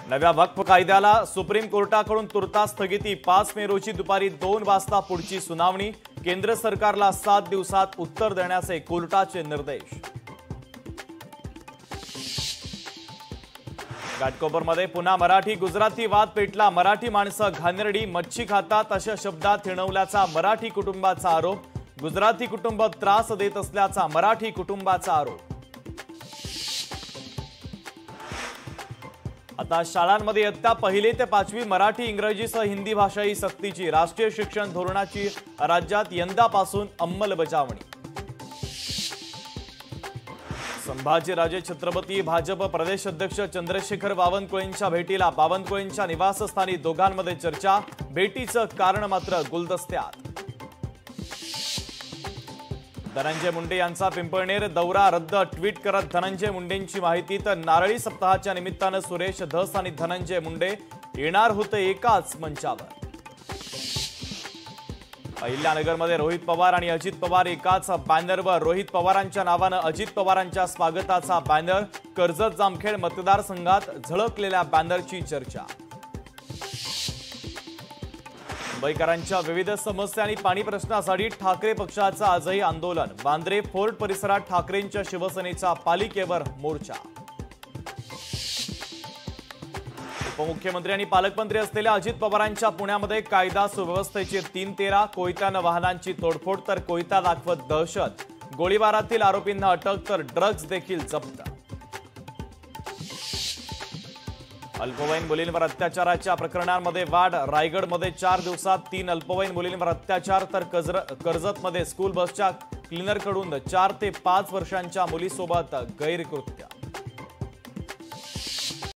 नव्या वक्फ कायद्याला सुप्रीम कोर्टाकडून तुर्तास स्थगिती। 5 मे रोजी दुपारी 2 वाजता पुढची सुनावणी। केंद्र सरकारला 7 दिवसात उत्तर देण्याचे कोर्टाचे निर्देश। घाटकोपरमध्ये पुन्हा मराठी गुजराती वाद पेटला। मराठी माणसं घाणेरडी मच्छी खातात अशा शब्दात हिणवल्याचा मराठी कुटुंबाचा आरोप। गुजराती कुटुंब त्रास देत असल्याचा मराठी कुटुंबाचा आरोप। आता शाळांमध्ये इयत्ता 1 ते 5वी मराठी इंग्रजीसह हिंदी भाषा ही सक्तीची। राष्ट्रीय शिक्षण धोरणाची राज्यात यंदापासून अंमलबजावणी। संभाजीराजे छत्रपती भाजप प्रदेश अध्यक्ष चंद्रशेखर बावनकुळेंच्या भेटीला। बावनकुळेंच्या निवासस्थानी दोघांमध्ये चर्चा। भेटीचं कारण मात्र गुलदस्त्यात। धनंजय मुंडे यांचा पिंपळनेर दौरा रद्द। ट्विट करत धनंजय मुंडेंची माहिती। तर नारळी सप्ताहाच्या निमित्तानं सुरेश धस आणि धनंजय मुंडे येणार होते एकाच मंचावर। अहिल्यानगरमध्ये रोहित पवार आणि अजित पवार एकाच बॅनरवर। रोहित पवारांच्या नावानं अजित पवारांच्या स्वागताचा बॅनर। कर्जत जामखेड मतदारसंघात झळकलेल्या बॅनरची चर्चा। मुंबईकरांच्या विविध समस्या आणि पाणी प्रश्नासाठी ठाकरे पक्षाचं आजही आंदोलन। वांद्रे फोर्ट परिसरात ठाकरेंच्या शिवसेनेचा पालिकेवर मोर्चा। उपमुख्यमंत्री आणि पालकमंत्री असलेल्या अजित पवारांच्या पुण्यामध्ये कायदा सुव्यवस्थेची 3-13। कोयत्यानं वाहनांची तोडफोड तर कोयता दाखवत दहशत। गोळीबारातील आरोपींना अटक तर ड्रग्ज देखील जप्त। अल्पवयीन मुलींवर अत्याचाराच्या प्रकरणांमध्ये वाढ। रायगडमध्ये 4 दिवसात 3 अल्पवयीन मुलींवर अत्याचार तर कर्जतमध्ये स्कूल बसच्या क्लीनरकडून 4 ते 5 वर्षांच्या मुलीसोबत गैरकृत्य।